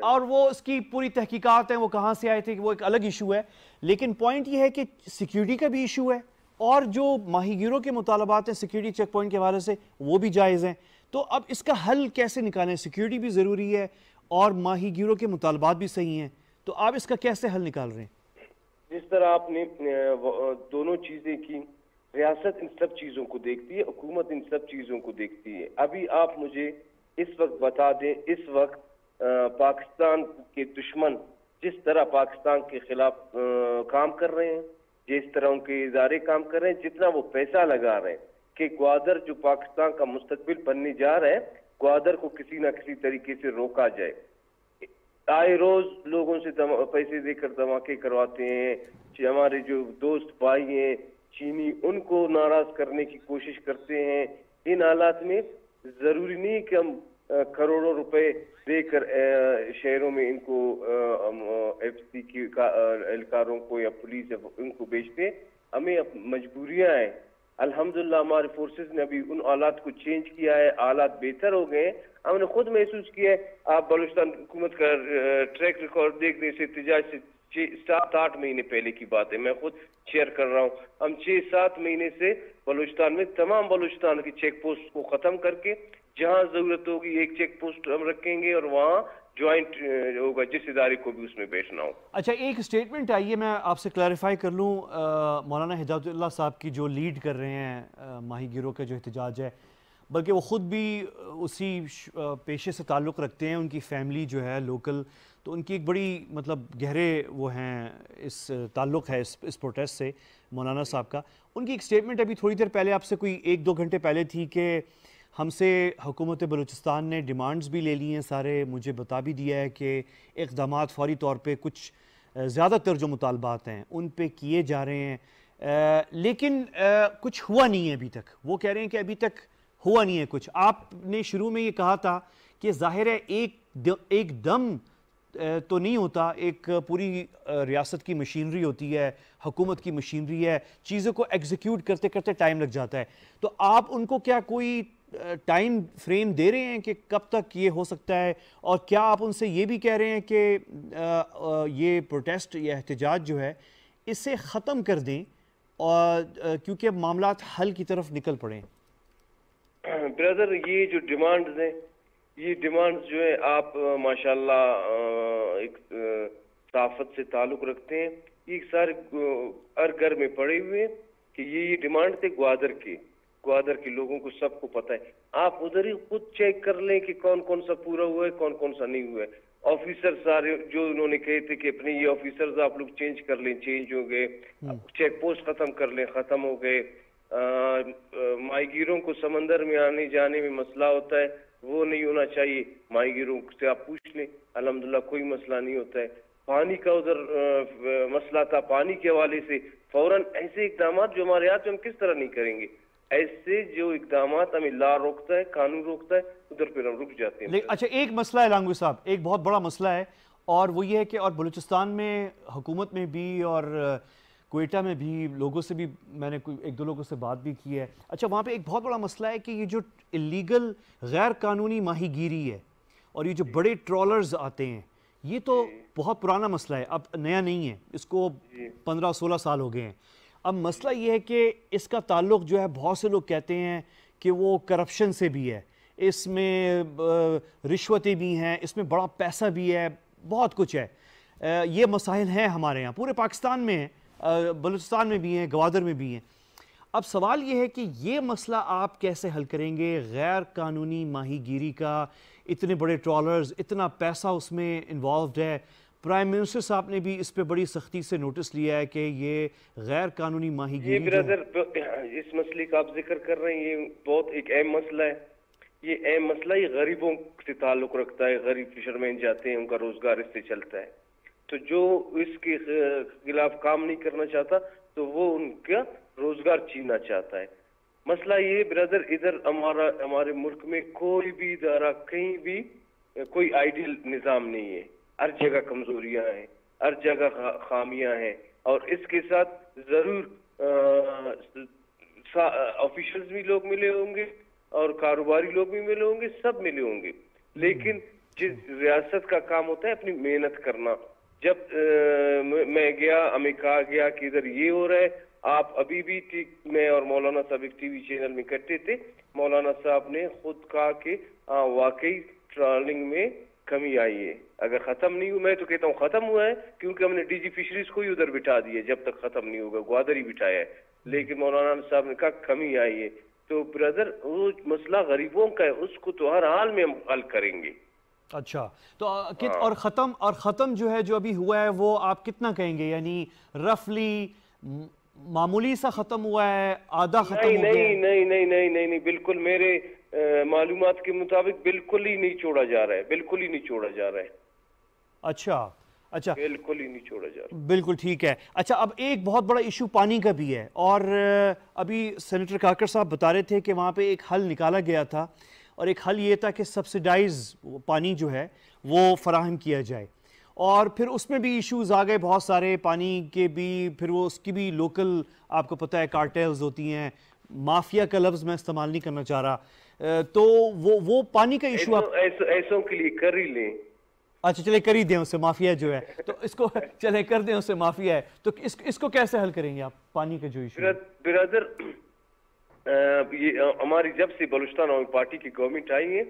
اور وہ اس کی پوری تحقیقات ہیں وہ کہاں سے آئے تھے, وہ ایک الگ ایشو ہے. لیکن پوائنٹ یہ ہے کہ سیکیورٹی کا بھی ایشو ہے, اور جو ماہی گیروں کے مطالبات ہیں سیکیورٹی چیک پوائنٹ کے حوالے سے وہ بھی جائز ہیں. تو اب اس کا حل کیسے نکالیں؟ سیکیورٹی بھی ضروری ہے اور ماہی گیروں کے مطالبات بھی صحیح ہیں, تو آپ اس کا کیسے حل نکال رہے ہیں؟ جس طرح آپ نے دونوں چیزیں کی, ریاست ان سب چیزوں کو دیکھتی ہے, حکومت ان سب چیزوں کو دیکھتی ہے. ابھی آپ مجھے اس وقت بتا دیں, اس وقت پاکستان کے دشمن جس طرح پاکستان کے خلاف کام کر رہے ہیں, جس طرح ان کے ادارے کام کر رہے ہیں, جتنا وہ پیسہ لگا رہے ہیں کہ گوادر جو پاکستان کا مستقبل بننے جا رہا ہے, گوادر کو کسی نہ کسی طریقے سے روکا جائے. آئے روز لوگوں سے پیسے دے کر دھماکے کرواتے ہیں. ہمارے جو دوست بھائی ہیں چینی, ان کو ناراض کرنے کی کوشش کرتے ہیں. ان حالات میں ضروری نہیں کہ ہم کروڑوں روپے دے کر شہروں میں ان کو FC کی اہلکاروں کو یا پولیس ان کو بیچتے. ہمیں مجبوریاں ہیں. الحمدللہ ہمارے فورسز نے ابھی ان حالات کو چینج کیا ہے, حالات بہتر ہو گئے ہیں. ہم نے خود محسوس کیا ہے. آپ بلوچستان حکومت کا ٹریک ریکارڈ دیکھ دیں, سے احتجاج سے 7-8 مہینے پہلے کی بات ہے, میں خود شیئر کر رہا ہوں. ہم 6-7 مہینے سے بلوچستان میں تمام بلوچستان کی چیک پوسٹ کو ختم کر کے, جہاں ضرورت ہوگی ایک چیک پوسٹ ہم رکھیں گے, اور وہاں جوائنٹ ہوگا جس ادارے کو بھی اس میں بیٹھنا ہو. اچھا, ایک سٹیٹمنٹ آئیے میں آپ سے کلیریفائی کر لوں, مولانا ہدایت اللہ صاحب کی جو لیڈ کر رہے ہیں ماہی گیروں کا جو احتجاج ہے, بلکہ وہ خود بھی اسی پیشے سے تعلق رکھتے ہیں, ان کی فیملی جو ہے لوکل, تو ان کی ایک بڑی مطلب گہرے وہ ہیں اس تعلق ہے اس پروٹیسٹ سے مولانا صاحب کا. ان کی ایک سٹیٹمنٹ ابھی تھوڑی دیر پہلے آپ سے کوئی 1-2 گھنٹے پہلے تھی کہ ہم سے حکومت بلوچستان نے ڈیمانڈز بھی لے لی ہیں سارے، مجھے بتا بھی دیا ہے کہ اقدامات فوری طور پہ کچھ زیادہ تر جو مطالبات ہیں ان پہ کیے جا رہے ہیں، لیکن کچھ ہوا نہیں ہے ابھی تک۔ وہ کہہ رہے ہیں کہ ابھی تک ہوا نہیں ہے کچھ۔ آپ نے شروع میں یہ کہا تھا کہ ظاہر ہے ایک دم تو نہیں ہوتا، ایک پوری ریاست کی مشینری ہوتی ہے، حکومت کی مشینری ہے، چیزوں کو ایگزیکیوٹ کرتے کرتے ٹائم لگ جاتا ہے، تو آپ ان کو کیا کوئی ٹائم فریم دے رہے ہیں کہ کب تک یہ ہو سکتا ہے؟ اور کیا آپ ان سے یہ بھی کہہ رہے ہیں کہ یہ پروٹیسٹ یا احتجاج جو ہے اسے ختم کر دیں اور کیونکہ اب معاملات حل کی طرف نکل پڑیں؟ برادر، یہ جو ڈیمانڈز ہیں، یہ ڈیمانڈز جو ہے آپ ماشاءاللہ ایک صحافت سے تعلق رکھتے ہیں، یہ سارے ہر گھر میں پڑے ہوئے ہیں کہ یہ ڈیمانڈ تھے گوادر کے لوگوں کو سب کو پتہ ہے۔ آپ ادھر ہی خود چیک کر لیں کہ کون کون سا پورا ہوا ہے، کون کون سا نہیں ہوا ہے۔ آفیسر سارے جو انہوں نے کہے تھے کہ اپنے یہ آفیسرز آپ لوگ چینج کر لیں، چینج ہو گئے۔ چیک پوسٹ ختم کر لیں، ختم ہو گئے۔ ماہی گیروں کو سمندر میں آنے جانے میں مسئلہ ہوتا ہے، وہ نہیں ہونا چاہیے۔ ماہی گیروں سے آپ پوچھ لیں، الحمدللہ کوئی مسئلہ نہیں ہوتا ہے۔ پانی کا ادھر مسئلہ تھا، پانی کے حوالے سے فوراً ایسے اقدامات جو ہمارے ہاتھ میں ہم کس طرح نہیں کریں گے؟ ایسے جو اقدامات ہمیں لا روکتا ہے، قانون روکتا ہے، ادھر پھر ہم رک جاتے ہیں۔ اچھا، ایک مسئلہ ہے لانگوی صاحب، ایک بہت بڑا مسئلہ ہے، اور وہ یہ ہے کہ اور بلوچستان میں حکومت میں بھی اور کوئٹہ میں بھی لوگوں سے بھی میں نے ایک دو لوگوں سے بات بھی کی ہے۔ اچھا، وہاں پہ ایک بہت بڑا مسئلہ ہے کہ یہ جو اللیگل غیر قانونی ماہی گیری ہے اور یہ جو بڑے ٹرالرز آتے ہیں، یہ تو بہت پرانا مسئلہ ہے، اب نیا نہیں ہے، اس کو 15-16 سال ہو گئے ہیں۔ اب مسئلہ یہ ہے کہ اس کا تعلق جو ہے، بہت سے لوگ کہتے ہیں کہ وہ کرپشن سے بھی ہے، اس میں رشوتیں بھی ہیں، اس میں بڑا پیسہ بھی ہے، بہت کچھ ہے۔ یہ مسائل ہیں ہمارے یہاں، پورے پاکستان میں ہیں، بلوچستان میں بھی ہیں، گوادر میں بھی ہیں۔ اب سوال یہ ہے کہ یہ مسئلہ آپ کیسے حل کریں گے؟ غیر قانونی ماہی گیری کا، اتنے بڑے ٹرالرز، اتنا پیسہ اس میں انوالوڈ ہے۔ پرائم منسٹر صاحب نے بھی اس پہ بڑی سختی سے نوٹس لیا ہے کہ یہ غیر قانونی ماہی گیری یہ برادر اس مسئلے کا آپ ذکر کر رہے ہیں، یہ بہت ایک اہم مسئلہ ہے۔ یہ اہم مسئلہ یہ غریبوں سے تعلق رکھتا ہے، غریب فشرمین جاتے ہیں، ان کا روزگار اس سے چلتا ہے، تو جو اس کے خلاف کام نہیں کرنا چاہتا تو وہ ان کا روزگار چھیننا چاہتا ہے۔ مسئلہ یہ برادر، ادھر ہمارے ملک میں کوئی بھی ادارہ، کہیں بھی کوئی آئیڈیل نظام نہیں ہے، ہر جگہ کمزوریاں ہیں، ہر جگہ خامیاں ہیں، اور اس کے ساتھ ضرور آفیشلز بھی لوگ ملے ہوں گے اور کاروباری لوگ بھی ملے ہوں گے، سب ملے ہوں گے، لیکن جس ریاست کا کام ہوتا ہے اپنی محنت کرنا۔ جب میں گیا، ہمیں کہا گیا کہ ادھر یہ ہو رہا ہے، آپ ابھی بھی میں اور مولانا صاحب ایک ٹی وی چینل میں کرتے تھے، مولانا صاحب نے خود کہا کہ واقعی ٹرالنگ میں کمی آئی ہے، اگر ختم نہیں ہوا، میں تو کہتا ہوں ختم ہوا ہے، کیونکہ ہم نے ڈی جی فشریز کو ہی ادھر بٹھا دیا، جب تک ختم نہیں ہوگا گوادر ہی بٹھایا ہے، لیکن مولانا صاحب نے کہا کمی آئی ہے۔ تو برادر، وہ مسئلہ غریبوں کا ہے، اس کو تو ہر حال میں ہم حل کریں گے۔ اچھا، تو اور ختم جو ہے، جو ابھی ہوا ہے، وہ آپ کتنا کہیں گے؟ یعنی رفلی معمولی سا ختم ہوا ہے، آدھا ختم ہو گیا ہے؟ نہیں، بالکل میرے معلومات کے مطابق بالکل ہی نہیں چھوڑا جا رہا ہے، بالکل ہی نہیں چھوڑا جا رہا ہے۔ اچھا، بالکل ہی نہیں چھوڑا جا رہا۔ بالکل ٹھیک ہے۔ اچھا، اب ایک بہت بڑا ایشو پانی کا بھی ہے، اور ابھی سینیٹر کاکڑ صاحب بتا رہے تھے کہ وہاں پہ ایک حل نکالا گیا تھا، اور ایک حل یہ تھا کہ سبسیڈائز پانی جو ہے وہ فراہم کیا جائے، اور پھر اس میں بھی ایشوز آ گئے بہت سارے پانی کے بھی، پھر وہ اس کی بھی لوکل آپ کو پتہ ہے کارٹیلز ہوتی ہیں، مافیا کا لفظ میں استعمال نہیں کرنا چاہ رہا، تو وہ پانی کا ایشو آپ ایسوں کے لیے کر ہی لیں۔ اچھا، چلے کر ہی دیں اسے مافیا جو ہے، تو اس کو چلے کر دیں اسے مافیا ہے، تو اس کو کیسے حل کریں گے آپ، پانی کا جو ایشو؟ برادر، یہ ہماری جب سے بلوچستان عوامی پارٹی کی گورنمنٹ آئی ہے،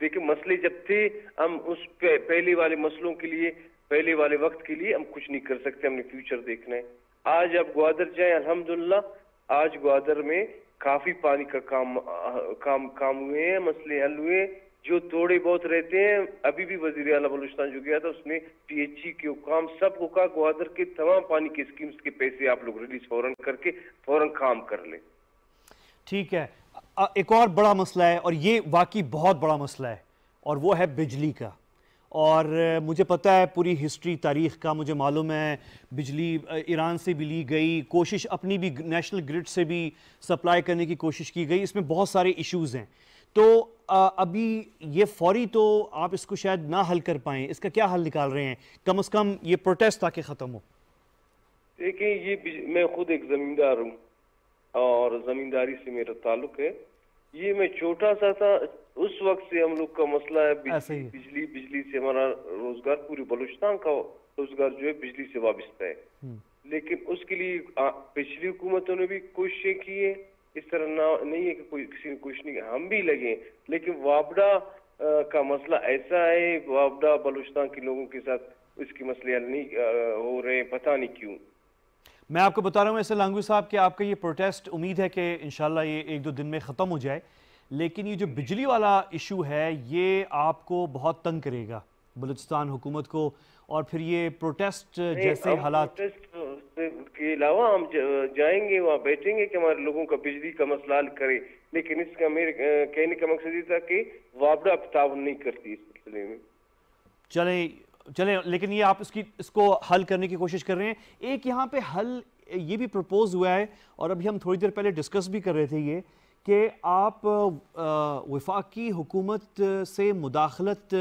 دیکھیں مسئلے جب تھے، ہم اس پہلے والے مسئلوں کے لیے، پہلے والے وقت کے لیے ہم کچھ نہیں کر سکتے، ہم نے فیوچر دیکھنا ہے۔ آج اب گوادر جائیں، الحمدللہ آج گوادر میں کافی پانی کا کام ہوئے ہیں، مسئلے حل ہوئے ہیں۔ جو تھوڑے بہت رہتے ہیں، ابھی بھی وزیر اعلیٰ بلوچستان جو گیا تھا، اس نے پی ایچ ای کے حکام سب کو کہا گوادر کے تمام پانی کے اسکیمز کے پیسے آپ لوگ ریلیز فوراً کر کے فوراً کام کر لیں۔ ٹھیک ہے۔ ایک اور بڑا مسئلہ ہے اور یہ واقعی بہت بڑا مسئلہ ہے اور وہ ہے بجلی کا. اور مجھے پتہ ہے پوری ہسٹری تاریخ کا مجھے معلوم ہے بجلی ایران سے بھی لی گئی, کوشش اپنی بھی نیشنل گرڈ سے بھی سپلائی کرنے کی کوشش کی گئی, اس میں بہت سارے ایشوز ہیں. تو ابھی یہ فوری تو آپ اس کو شاید نہ حل کر پائیں, اس کا کیا حل نکال رہے ہیں کم از کم یہ پروٹیسٹ تاکہ ختم ہو؟ دیکھیں یہ میں خود ایک زمیندار ہوں اور زمینداری سے میرا تعلق ہے. یہ میں چھوٹا سا تھا اس وقت سے ہم لوگ کا مسئلہ ہے بجلی سے ہمارا روزگار, پوری بلوچستان کا روزگار جو ہے بجلی سے وابستہ ہے. لیکن اس کے لیے پچھلی حکومتوں نے بھی کوششیں کی ہیں, اس طرح نہیں ہے کہ کوئی کسی نے کوشش نہیں کی, ہم بھی لگے. لیکن وابڈا کا مسئلہ ایسا ہے, وابڈا بلوچستان کے لوگوں کے ساتھ اس کے مسئلے حل نہیں ہو رہے ہیں, پتہ نہیں کیوں. میں آپ کو بتا رہا ہوں ایسے لانگوی صاحب کہ آپ کا یہ پروٹیسٹ امید ہے کہ انشاءاللہ یہ ایک دو دن میں ختم ہو جائے, لیکن یہ جو بجلی والا ایشو ہے یہ آپ کو بہت تنگ کرے گا بلوچستان حکومت کو, اور پھر یہ پروٹیسٹ جیسے حالات کے علاوہ ہم جائیں گے وہاں بیٹھیں گے کہ ہمارے لوگوں کا بجلی کا مسئلہ حل کرے. لیکن اس کا میرے کہنے کا مقصد یہ تھا کہ وابڈا تعاون نہیں کرتی اس سلسلے میں. چلیں لیکن یہ آپ اس کو حل کرنے کی کوشش کر رہے ہیں. ایک یہاں پہ حل یہ بھی پروپوز ہوا ہے اور ابھی ہم تھوڑی دیر پہلے ڈسکس بھی کر رہے تھے یہ کہ آپ وفاقی حکومت سے مداخلت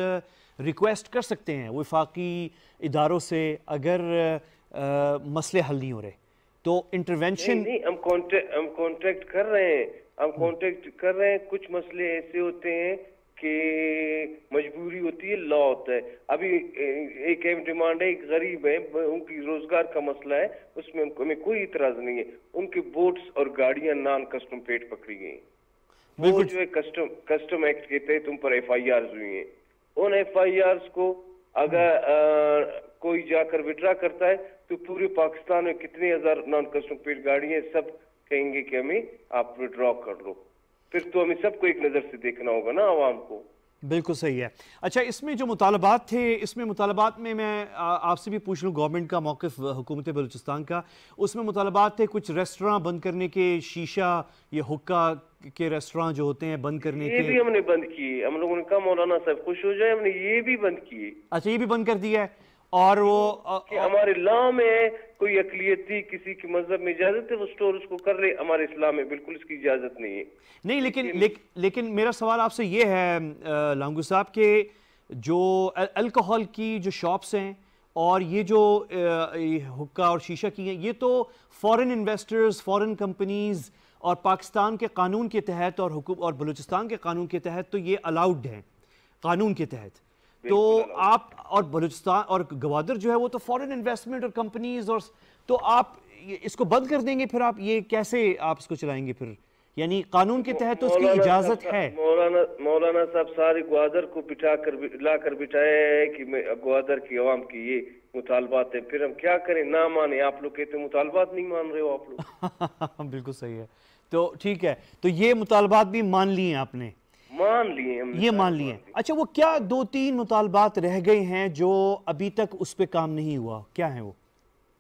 ریکویسٹ کر سکتے ہیں وفاقی اداروں سے اگر مسئلے حل نہیں ہو رہے تو انٹرونشن. نہیں, ہم کانٹیکٹ کر رہے ہیں. کچھ مسئلے ایسے ہوتے ہیں کہ مجبوری ہوتی ہے, لا ہوتا ہے. ابھی ایک ڈیمانڈ ہے, ایک غریب ہے, ان کی روزگار کا مسئلہ ہے, اس میں ہمیں کوئی اعتراض نہیں ہے. ان کے بوٹس اور گاڑیاں نان کسٹم پیٹ پکڑی گئی, وہ جو ہے کسٹم ایکٹ کے تحت ان پر ایف آئی آرز ہوئی ہیں. ان ایف آئی آرز کو اگر کوئی جا کر وڈرا کرتا ہے تو پورے پاکستان میں کتنے ہزار نان کسٹم پیٹ گاڑیاں سب کہیں گے کہ ہمیں آپ وڈرا کر لو. پھر تو ہمیں سب کو ایک نظر سے دیکھنا ہوگا نا عوام کو. بالکل صحیح ہے. اچھا, اس میں جو مطالبات تھے, اس میں مطالبات میں آپ سے بھی پوچھ لوں گورنمنٹ کا موقف حکومت بلوچستان کا. اس میں مطالبات تھے کچھ ریسٹوراں بند کرنے کے, شیشہ یہ حکا کے ریسٹوراں جو ہوتے ہیں بند کرنے کے. یہ بھی ہم نے بند کیے. ہم لوگوں نے کہا مولانا صاحب خوش ہو جائے, ہم نے یہ بھی بند کیے. اچھا, یہ بھی بند کر دیا ہے. اور وہ ہمارے لا میں کوئی اقلیتی کسی کے مذہب میں اجازت ہے وہ سٹور اس کو کر لے, ہمارے اسلام میں بالکل اس کی اجازت نہیں ہے. نہیں, لیکن میرا سوال آپ سے یہ ہے لانگو صاحب کہ جو الکوہول کی جو شاپس ہیں اور یہ جو حکا اور شیشہ کی ہیں, یہ تو فورن انویسٹرز, فورن کمپنیز اور پاکستان کے قانون کے تحت اور بلوچستان کے قانون کے تحت تو یہ الاؤڈ ہیں قانون کے تحت. تو آپ اور بلوچستان اور گوادر جو ہے وہ تو فورن انویسٹمنٹ اور کمپنیز, اور تو آپ اس کو بند کر دیں گے, پھر آپ یہ کیسے آپ اس کو چلائیں گے پھر؟ یعنی قانون کے تحت تو اس کی اجازت ہے. مولانا صاحب سارے گوادر کو لا کر بٹھایا ہے کہ گوادر کی عوام کی یہ مطالبات ہیں, پھر ہم کیا کریں, نہ مانے. آپ لوگ کہتے ہیں مطالبات نہیں مان رہے ہو آپ لوگ. بالکل صحیح ہے. تو ٹھیک ہے, تو یہ مطالبات بھی مان لی ہیں آپ نے؟ مان لیے, یہ مان لیے. اچھا, وہ کیا 2-3 مطالبات رہ گئے ہیں جو ابھی تک اس پہ کام نہیں ہوا, کیا ہے وہ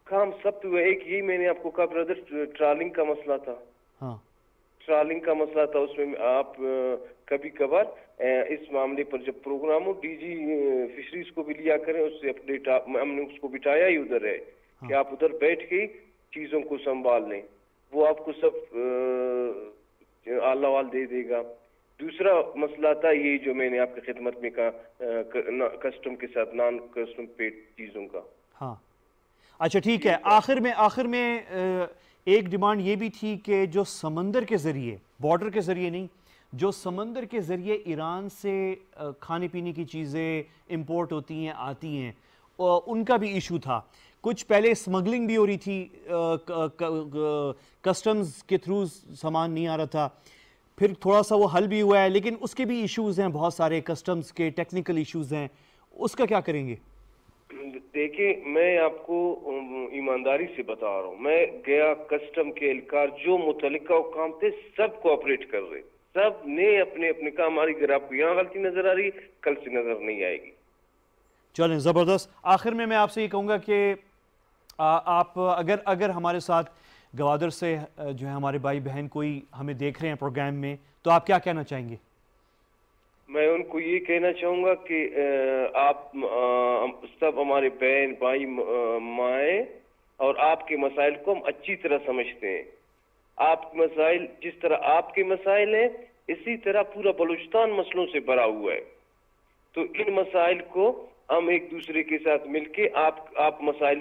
کام؟ سب تو ایک یہی میں نے آپ کو کہا برادر, ٹرالنگ کا مسئلہ تھا. ہاں, ٹرالنگ کا مسئلہ تھا. اس میں آپ کبھی کبھار اس معاملے پر جب پروگرام ہو ڈی جی فشریز کو بھی لیا کریں, اس سے اپڈیٹ ہم نے اس کو بٹھایا ہی ادھر ہے کہ آپ ادھر بیٹھ کے چیزوں کو سنبھال لیں, وہ آپ کو سب آلہ وال دے دے گا. دوسرا مسئلہ تھا یہ جو میں نے آپ کی خدمت میں کہا کسٹم کے ساتھ نان کسٹم پیڈ چیزوں کا. ہاں, اچھا ٹھیک ہے. آخر میں ایک ڈیمانڈ یہ بھی تھی کہ جو سمندر کے ذریعے, بارڈر کے ذریعے نہیں, جو سمندر کے ذریعے ایران سے کھانے پینے کی چیزیں امپورٹ ہوتی ہیں, آتی ہیں, ان کا بھی ایشو تھا. کچھ پہلے اسمگلنگ بھی ہو رہی تھی, کسٹمز کے تھرو سامان نہیں آ رہا تھا, پھر تھوڑا سا وہ حل بھی ہوا ہے, لیکن اس کے بھی ایشوز ہیں بہت سارے, کسٹمز کے ٹیکنیکل ایشوز ہیں. اس کا کیا کریں گے؟ دیکھیں, میں آپ کو ایمانداری سے بتا رہا ہوں, میں گیا کسٹم کے اہلکار جو متعلقہ کام تھے سب کوآپریٹ کر رہے, سب نے اپنے اپنے کام. ہماری اگر آپ کو یہاں غلطی نظر آ رہی, کل سے نظر نہیں آئے گی. چلیں, زبردست. آخر میں آپ سے یہ کہوں گا کہ آپ اگر ہمارے ساتھ گوادر سے جو ہے ہمارے بھائی بہن کوئی ہمیں دیکھ رہے ہیں پروگرام میں، تو آپ کیا کہنا چاہیں گے؟ میں ان کو یہ کہنا چاہوں گا کہ آپ سب ہمارے بہن بھائی مائیں اور آپ کے مسائل کو ہم اچھی طرح سمجھتے ہیں. آپ کے مسائل جس طرح آپ کے مسائل ہیں اسی طرح پورا بلوچستان مسئلوں سے بھرا ہوا ہے. تو ان مسائل کو ہم ایک دوسرے کے ساتھ مل کے آپ مسائل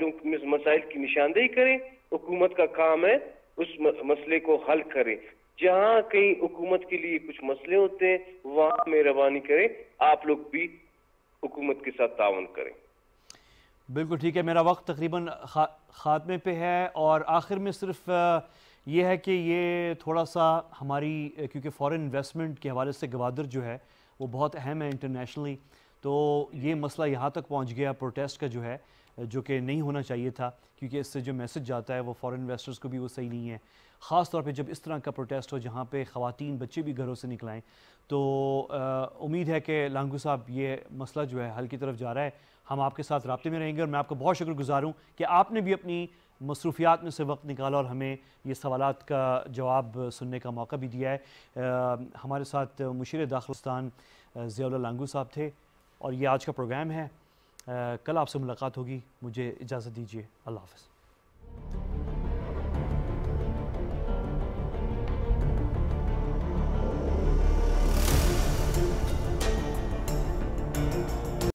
کی نشاندہی کریں. حکومت کا کام ہے اس مسئلے کو حل کریں. جہاں کہیں حکومت کے لیے کچھ مسئلے ہوتے ہیں وہاں مہربانی کریں آپ لوگ بھی حکومت کے ساتھ تعاون کریں. بالکل ٹھیک ہے، میرا وقت تقریباً خاتمے پہ ہے، اور آخر میں صرف یہ ہے کہ یہ تھوڑا سا ہماری کیونکہ فورن انویسٹمنٹ کے حوالے سے گوادر جو ہے وہ بہت اہم ہے انٹرنیشنلی، تو یہ مسئلہ یہاں تک پہنچ گیا پروٹیسٹ کا جو ہے، جو کہ نہیں ہونا چاہیے تھا، کیونکہ اس سے جو میسج جاتا ہے وہ فورن انویسٹرز کو بھی وہ صحیح نہیں ہے، خاص طور پہ جب اس طرح کا پروٹیسٹ ہو جہاں پہ خواتین بچے بھی گھروں سے نکلائیں. تو امید ہے کہ لانگو صاحب یہ مسئلہ جو ہے حل کی طرف جا رہا ہے. ہم آپ کے ساتھ رابطے میں رہیں گے، اور میں آپ کا بہت شکر گزار ہوں کہ آپ نے بھی اپنی مصروفیات میں سے وقت نکالا اور ہمیں یہ سوالات کا جواب سننے کا موقع بھی دیا ہے. ہمارے ساتھ مشیر داخلستان ضیاء اللہ لانگو صاحب تھے، اور یہ آج کا پروگرام ہے. کل آپ سے ملاقات ہوگی، مجھے اجازت دیجیے، اللہ حافظ.